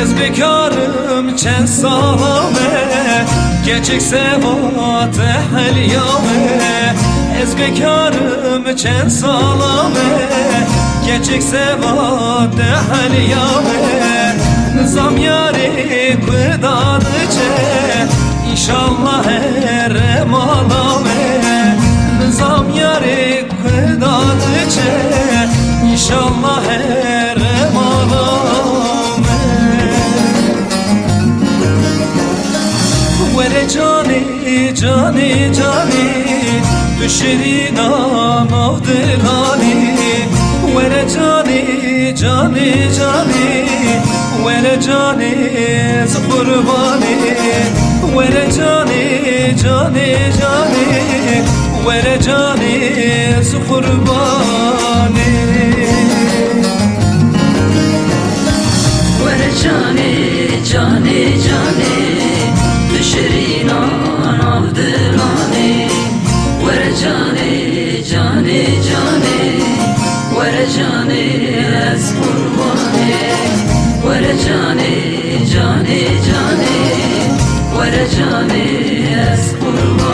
Ez bekarım çen salame, geçik sevat helyame. Ez bekarım çen salame, geçik sevat helyame. Nizam yari kudadıce, inşallah her malame. Nizam yari kudadıce, inşallah her malame. Vere cani cani cani, düşerina mavdilani. Vere cani cani cani, vere cani kurbani. Vere cani cani cani, vere cani kurbani. Vere cani cani cani, düşerina navdilani. Vere cani cani cani, vere cani ez kurbani. Vere cani cani cani, vere cani ez kurbani.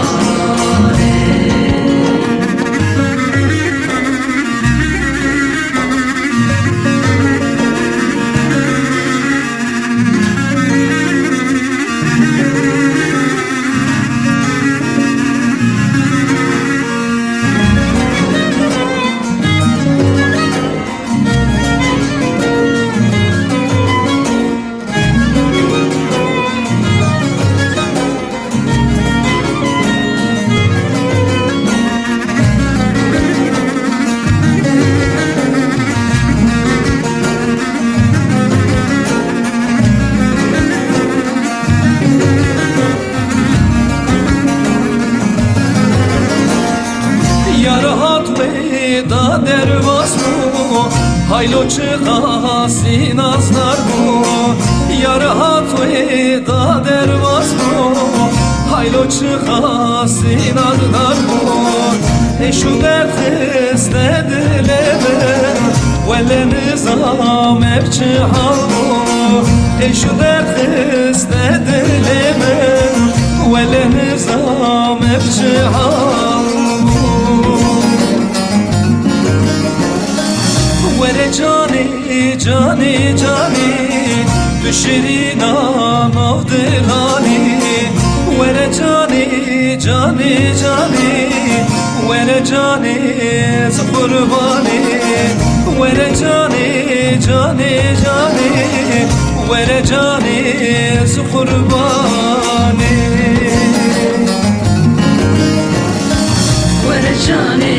Da dervaz bu, haylo çıkasın azlar bu. Yar hatve da dervaz bu, haylo çıkasın azlar bu. Şu dert istedileme, vele nizam evçi hal bu. Şu dert istedileme, vele nizam evçi hal bu. Vere cani cani cani, düşerina mavdilani. Vere cani cani cani, vere cani kurbani. Vere cani cani cani, vere cani kurbani. Vere cani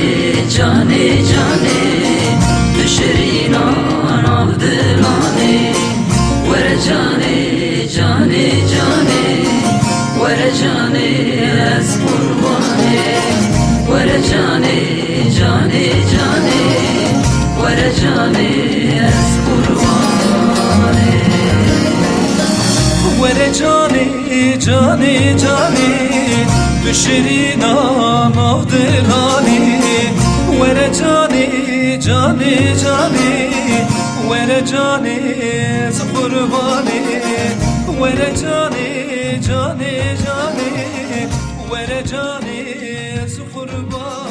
cani cani, düşerina navdilani. Vere cani cani cani, vere cani ez kurbani. Vere cani cani cani, vere cani ez kurbani. Vere cani cani cani, düşerina mavdilani. Vere cani cani cani, vere cani kurbani. Vere cani cani cani, vere cani kurbani.